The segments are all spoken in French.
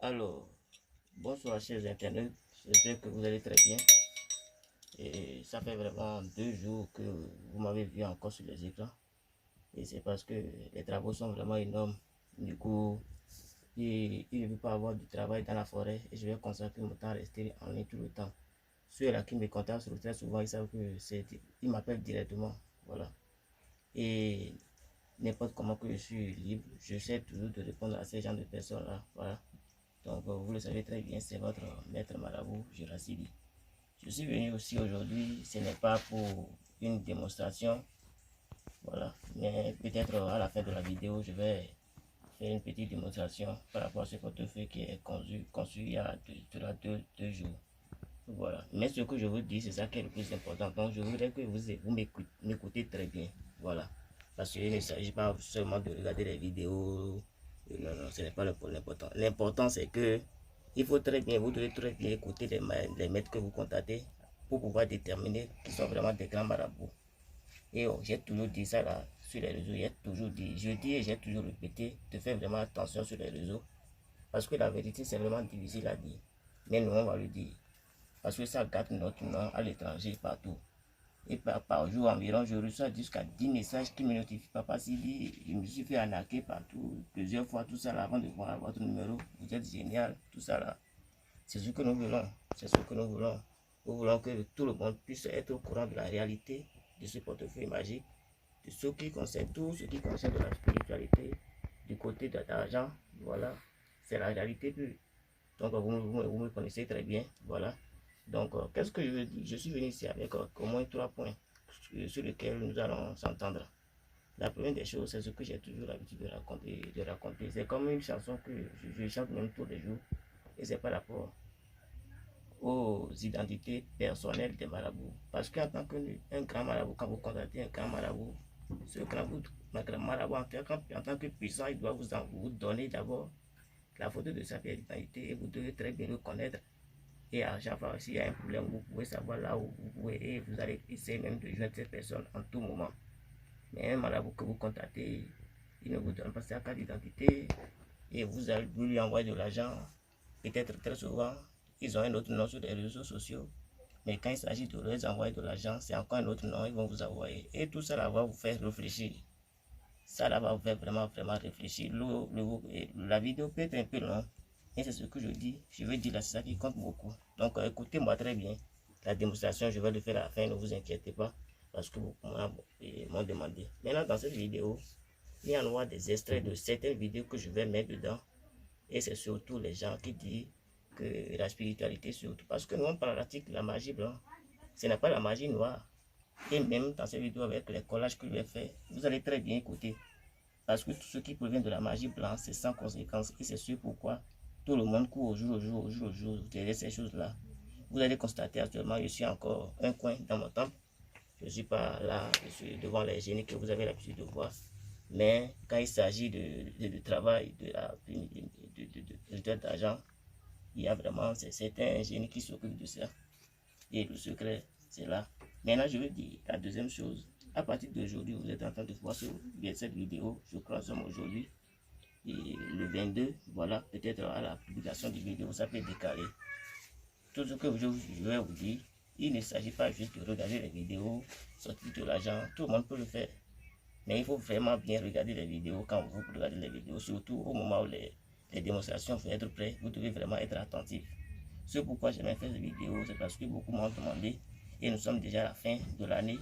Alors, bonsoir chers internautes, j'espère que vous allez très bien. Et ça fait vraiment 2 jours que vous m'avez vu encore sur les écrans. Et c'est parce que les travaux sont vraiment énormes. Du coup, il ne veut pas avoir du travail dans la forêt et je vais consacrer mon temps à rester en ligne tout le temps. Ceux-là qui me contactent très souvent, ils savent que ils m'appellent directement. Voilà. Et n'importe comment que je suis libre, j'essaie toujours de répondre à ces gens de personnes-là. Voilà. Donc, vous le savez très bien, c'est votre maître marabout, Jurassibi. Je suis venu aussi aujourd'hui, ce n'est pas pour une démonstration, voilà, mais peut-être à la fin de la vidéo, je vais faire une petite démonstration par rapport à ce portefeuille qui est conçu il y a deux jours. Voilà, mais ce que je vous dis, c'est ça qui est le plus important. Donc, je voudrais que vous m'écoutez très bien, voilà, parce qu'il ne s'agit pas seulement de regarder les vidéos. Non, non, ce n'est pas l'important. L'important, c'est que il faut très bien, vous devez très bien écouter les maîtres que vous contactez pour pouvoir déterminer qu'ils sont vraiment des grands marabouts. Et j'ai toujours dit ça là sur les réseaux, j'ai toujours dit, je dis et j'ai toujours répété de faire vraiment attention sur les réseaux. Parce que la vérité, c'est vraiment difficile à dire. Mais nous, on va le dire. Parce que ça gâte notre nom à l'étranger, partout. Et par jour environ, je reçois jusqu'à 10 messages qui me notifient. Papa Sidi, je me suis fait arnaquer partout, plusieurs fois, tout ça là, avant de voir votre numéro. Vous êtes génial, tout ça là. C'est ce que nous voulons. C'est ce que nous voulons. Nous voulons que tout le monde puisse être au courant de la réalité de ce portefeuille magique, de ce qui concerne tout, ce qui concerne de la spiritualité, du côté de l'argent. Voilà. C'est la réalité pure. Donc, vous me connaissez très bien. Voilà. Donc, qu'est-ce que je veux dire? Je suis venu ici avec au moins 3 points sur lesquels nous allons s'entendre. La première des choses, c'est ce que j'ai toujours l'habitude de raconter. C'est comme une chanson que je chante même tous les jours. Et c'est par rapport aux identités personnelles des marabouts. Parce qu'en tant qu'un grand marabout, quand vous contactez un grand marabout, ce grand marabout en tant que puissant, il doit vous donner d'abord la photo de sa identité et vous devez très bien le connaître. Et à chaque fois, s'il y a un problème, vous pouvez savoir là où vous pouvez et vous allez essayer même de joindre cette personne en tout moment. Mais un marabout que vous contactez, il ne vous donne pas sa carte d'identité et vous allez lui envoyer de l'argent. Peut-être très souvent, ils ont un autre nom sur les réseaux sociaux. Mais quand il s'agit de leur envoyer de l'argent, c'est encore un autre nom, ils vont vous envoyer. Et tout ça là va vous faire réfléchir. Ça là va vous faire vraiment réfléchir. La vidéo peut être un peu longue. Et c'est ce que je dis. Je veux dire là, c'est ça qui compte beaucoup. Donc écoutez-moi très bien. La démonstration, je vais le faire à la fin, ne vous inquiétez pas. Parce que beaucoup m'ont demandé. Maintenant, dans cette vidéo, il y en a des extraits de certaines vidéos que je vais mettre dedans. Et c'est surtout les gens qui disent que la spiritualité, surtout. Parce que nous, on pratique la magie blanche. Ce n'est pas la magie noire. Et même dans cette vidéo avec les collages que je vais faire, vous allez très bien écouter. Parce que tout ce qui provient de la magie blanche, c'est sans conséquence. Et c'est sûr pourquoi tout le monde court au jour derrière ces choses-là. Vous allez constater actuellement, je suis encore un coin dans mon temple. Je ne suis pas là, je suis devant les génies que vous avez l'habitude de voir. Mais quand il s'agit de travail, de d'argent, il y a vraiment certains génies qui s'occupent de ça. Et le secret, c'est là. Maintenant, je veux dire la deuxième chose. À partir d'aujourd'hui, vous êtes en train de voir cette vidéo. Je crois que aujourd'hui, et le 22, voilà, peut-être à la publication de vidéo, ça peut décaler. Tout ce que je vais vous dire, il ne s'agit pas juste de regarder les vidéos, sortir de l'argent, tout le monde peut le faire. Mais il faut vraiment bien regarder les vidéos quand vous regardez les vidéos, surtout au moment où les démonstrations vont être prêtes, vous devez vraiment être attentif. C'est pourquoi j'ai fait cette vidéo, c'est parce que beaucoup m'ont demandé et nous sommes déjà à la fin de l'année.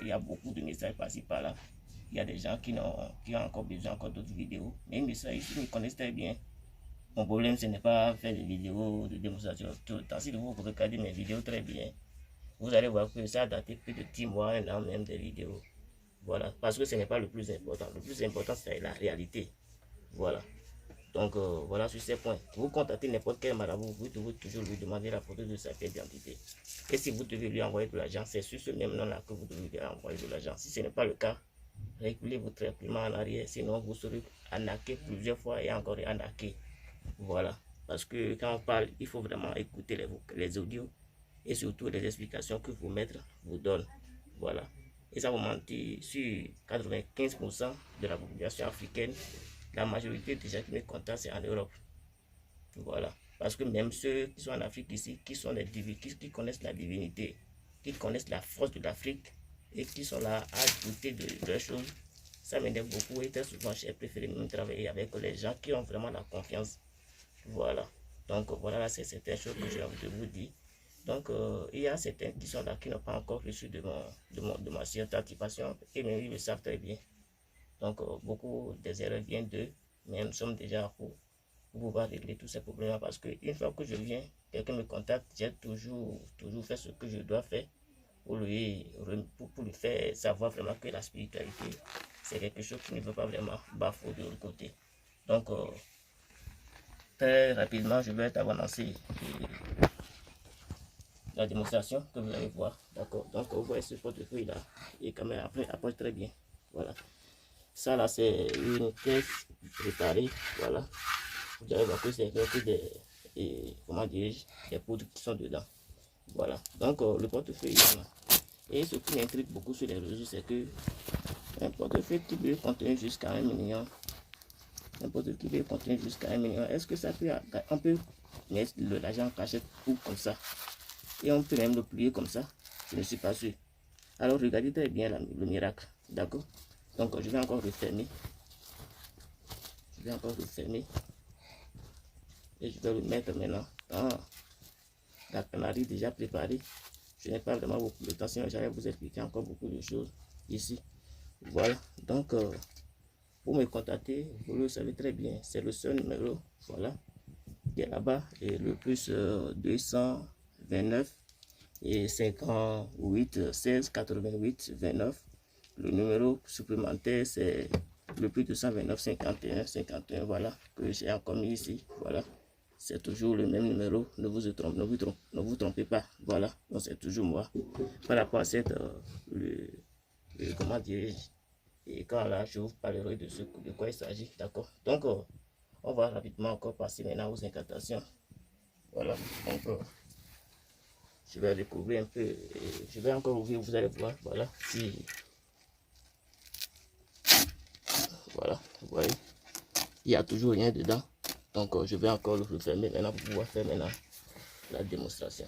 Il y a beaucoup de messages par-ci par-là. Il y a des gens qui ont encore besoin d'autres vidéos. Mais ils me connaissent très bien. Mon problème, ce n'est pas faire des vidéos de démonstration tout le temps. Si vous regardez mes vidéos très bien, vous allez voir que ça a daté plus de 10 mois, un an même des vidéos. Voilà, parce que ce n'est pas le plus important. Le plus important, c'est la réalité. Voilà. Donc, voilà sur ces points. Vous contactez n'importe quel marabout, vous devez toujours lui demander la photo de sa pièce d'identité. Et si vous devez lui envoyer de l'argent, c'est sur ce même nom-là que vous devez lui envoyer de l'argent. Si ce n'est pas le cas, reculez votre traitement en arrière, sinon vous serez arnaqué plusieurs fois et encore arnaqué. Voilà. Parce que quand on parle, il faut vraiment écouter les audios et surtout les explications que vos maîtres vous donnent. Voilà. Et ça vous mentir sur 95% de la population africaine. La majorité des gens qui me contactent, c'est en Europe. Voilà. Parce que même ceux qui sont en Afrique ici, qui sont des qui connaissent la divinité, qui connaissent la force de l'Afrique et qui sont là à douter de leurs choses, ça m'énerve beaucoup et très souvent j'ai préféré même travailler avec les gens qui ont vraiment la confiance. Voilà. Donc voilà, c'est certaines choses que j'ai envie de vous dire. Donc il y a certains qui sont là qui n'ont pas encore reçu de ma certification et même ils le savent très bien. Donc beaucoup des erreurs viennent d'eux, mais nous sommes déjà pour pouvoir régler tous ces problèmes parce que une fois que je viens, quelqu'un me contacte, j'ai toujours fait ce que je dois faire pour lui faire savoir vraiment que la spiritualité, c'est quelque chose qui ne veut pas vraiment bafouer de l'autre côté. Donc, très rapidement, je vais avancer la démonstration que vous allez voir. D'accord. Donc, vous voyez ce portefeuille là, et quand même après, approche très bien. Voilà. Ça là, c'est une pièce préparée. Voilà. Vous allez voir que c'est des, comment dirais-je, des poudres qui sont dedans. Voilà. Donc, le portefeuille là. Et ce qui m'intrigue beaucoup sur les réseaux, c'est que un portefeuille qui peut contenir jusqu'à 1 million, un portefeuille qui peut contenir jusqu'à 1 million, est-ce que ça peut, on peut mettre l'argent en cachette ou comme ça, et on peut même le plier comme ça? Je ne suis pas sûr. Alors regardez très bien le miracle, d'accord? Donc je vais encore refermer, et je vais le mettre maintenant dans la cannerie déjà préparée. Je n'ai pas vraiment beaucoup de temps, sinon j'allais vous expliquer encore beaucoup de choses ici. Voilà, donc pour me contacter, vous le savez très bien, c'est le seul numéro, voilà, qui est là-bas, et le plus 229 et 58 16 88 29. Le numéro supplémentaire, c'est le plus 229 51 51, voilà, que j'ai encore mis ici, voilà. C'est toujours le même numéro, ne vous trompez pas, voilà, donc c'est toujours moi. Par rapport à cette, comment dirais-je, et quand là, je vous parlerai de quoi il s'agit, d'accord? Donc, on va rapidement encore passer maintenant aux incantations. Voilà, donc, je vais recouvrir un peu, et je vais encore ouvrir, vous allez voir, voilà, si, voilà, vous voyez, il n'y a toujours rien dedans. Donc, je vais encore le refermer maintenant pour pouvoir faire maintenant la démonstration.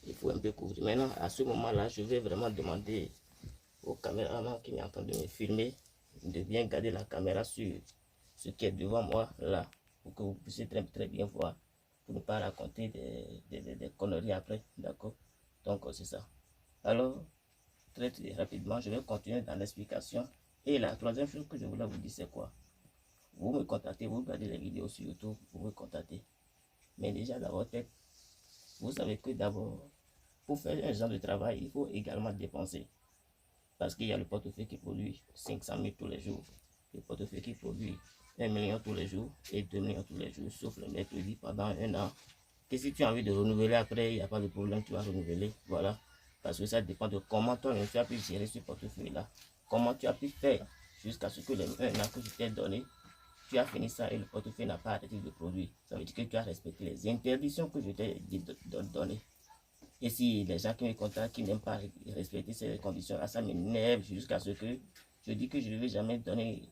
Il faut un peu couvrir. Maintenant, à ce moment-là, je vais vraiment demander au caméraman qui est en train de me filmer de bien garder la caméra sur ce qui est devant moi, là, pour que vous puissiez très bien voir, pour ne pas raconter des conneries après, d'accord? Donc, c'est ça. Alors, très rapidement, je vais continuer dans l'explication. Et la troisième chose que je voulais vous dire, c'est quoi? Vous me contactez, vous regardez les vidéos sur YouTube, vous me contactez. Mais déjà dans votre tête, vous savez que d'abord, pour faire un genre de travail, il faut également dépenser. Parce qu'il y a le portefeuille qui produit 500 000 tous les jours, le portefeuille qui produit 1 million tous les jours et 2 millions tous les jours, sauf le mercredi pendant 1 an. Et si tu as envie de renouveler après, il n'y a pas de problème, tu vas renouveler, voilà. Parce que ça dépend de comment toi tu as pu gérer ce portefeuille-là. Comment tu as pu faire jusqu'à ce que les 1 an que je t'ai donné, tu as fini ça et le portefeuille n'a pas arrêté de produire. Ça veut dire que tu as respecté les interdictions que je t'ai données. Et si les gens qui me contactent, qui n'aiment pas respecter ces conditions, ça m'énerve jusqu'à ce que je dis que je ne vais jamais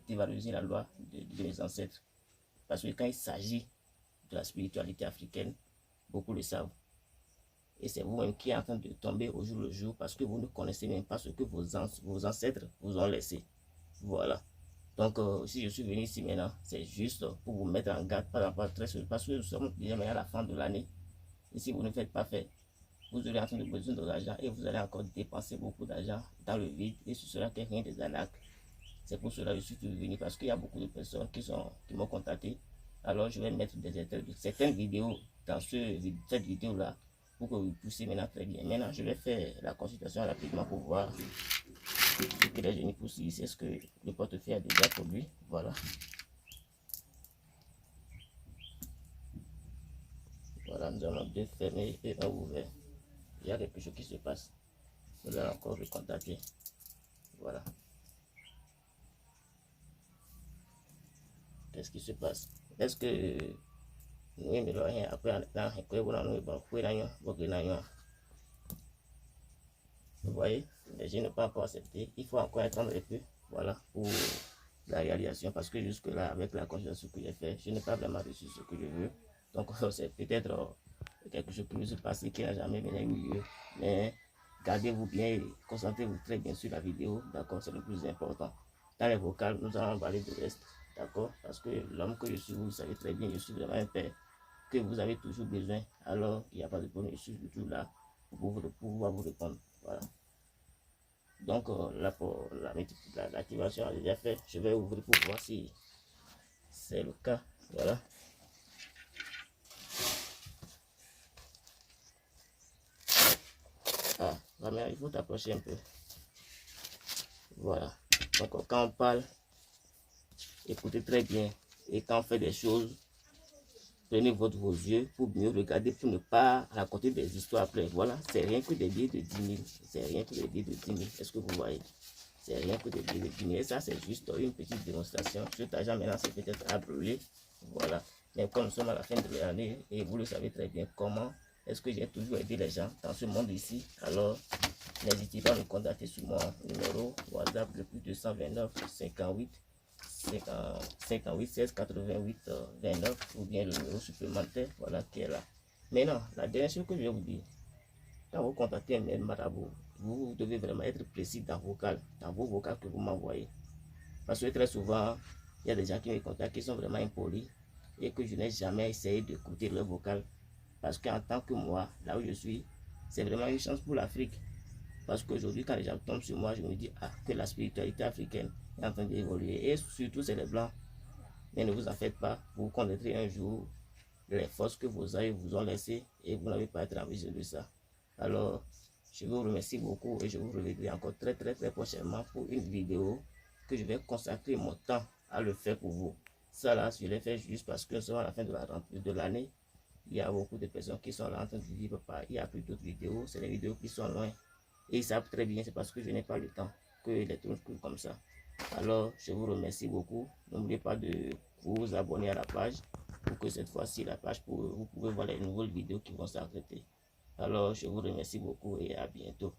dévaloriser la loi de mes ancêtres. Parce que quand il s'agit de la spiritualité africaine, beaucoup le savent. Et c'est vous-même qui êtes en train de tomber au jour le jour parce que vous ne connaissez même pas ce que vos ancêtres vous ont laissé. Voilà. Donc, si je suis venu ici maintenant, c'est juste pour vous mettre en garde par rapport à très sûr, parce que nous sommes déjà à la fin de l'année. Et si vous ne faites pas faire, vous aurez en train de besoin d'argent et vous allez encore dépenser beaucoup d'argent dans le vide et ce sera rien des arnaques. C'est pour cela que je suis venu parce qu'il y a beaucoup de personnes qui m'ont contacté. Alors, je vais mettre certaines vidéos dans cette vidéo-là pour que vous puissiez maintenant très bien. Maintenant, je vais faire la consultation rapidement pour voir ce que les génies poussent ici. Est-ce que le portefeuille a déjà produit? Voilà. Voilà, nous avons 2 fermés et 1 ouvert. Il y a quelque chose qui se passe. Nous allons encore le contacter. Voilà. Qu'est-ce qui se passe? Est-ce que nous ne rien après vous voyez, les gens ne pas encore accepté. Il faut encore attendre un peu. Voilà. Pour la réalisation, parce que jusque-là, avec la consultation que j'ai fait, je n'ai pas vraiment reçu ce que je veux. Donc, c'est peut-être quelque chose qui se passe qui n'a jamais bien eu lieu. Mais gardez-vous bien et concentrez-vous très bien sur la vidéo, d'accord, c'est le plus important. Dans les vocales, nous allons parler de reste, d'accord, parce que l'homme que je suis, vous savez très bien, je suis vraiment un père que vous avez toujours besoin. Alors, il n'y a pas de problème, je suis toujours là pour pouvoir vous répondre. Voilà. Donc, là, pour l'activation a déjà fait. Je vais ouvrir pour voir si c'est le cas. Voilà. Ah, vraiment, il faut t'approcher un peu. Voilà. Donc, quand on parle, écoutez très bien. Et quand on fait des choses, prenez vos yeux pour mieux regarder, pour ne pas raconter des histoires après. Voilà, c'est rien que des billets de 10 000. C'est rien que des billets de 10 000. Est-ce que vous voyez? C'est rien que des billets de 10 000. Et ça, c'est juste une petite démonstration. Cet argent, maintenant, c'est peut-être à brûler. Voilà. Mais comme nous sommes à la fin de l'année, et vous le savez très bien comment est-ce que j'ai toujours aidé les gens dans ce monde ici, alors n'hésitez pas à me contacter sur mon numéro WhatsApp le plus 229 58 58 16 88 29 ou bien le numéro supplémentaire, voilà, qui est là. Maintenant, la dernière chose que je vais vous dire, quand vous contactez un marabout, vous devez vraiment être précis dans vos vocales que vous m'envoyez. Parce que très souvent, il y a des gens qui me contactent qui sont vraiment impolis et que je n'ai jamais essayé d'écouter leur vocal. Parce qu'en tant que moi, là où je suis, c'est vraiment une chance pour l'Afrique. Parce qu'aujourd'hui, quand les gens tombent sur moi, je me dis que la spiritualité africaine est en train d'évoluer. Et surtout, c'est les Blancs. Mais ne vous en faites pas, vous connaîtrez un jour les forces que vos aïeux vous ont laissées et vous n'avez pas été en mesure de ça. Alors, je vous remercie beaucoup et je vous reverrai encore très prochainement pour une vidéo que je vais consacrer mon temps à le faire pour vous. Ça là, je l'ai fait juste parce que nous sommes à la fin de l'année. Il y a beaucoup de personnes qui sont là en train de dire, papa, il n'y a plus d'autres vidéos, c'est les vidéos qui sont loin. Et ils savent très bien, c'est parce que je n'ai pas le temps que les trucs comme ça. Alors, je vous remercie beaucoup. N'oubliez pas de vous abonner à la page pour que cette fois-ci, la page, vous pouvez voir les nouvelles vidéos qui vont s'arrêter. Alors, je vous remercie beaucoup et à bientôt.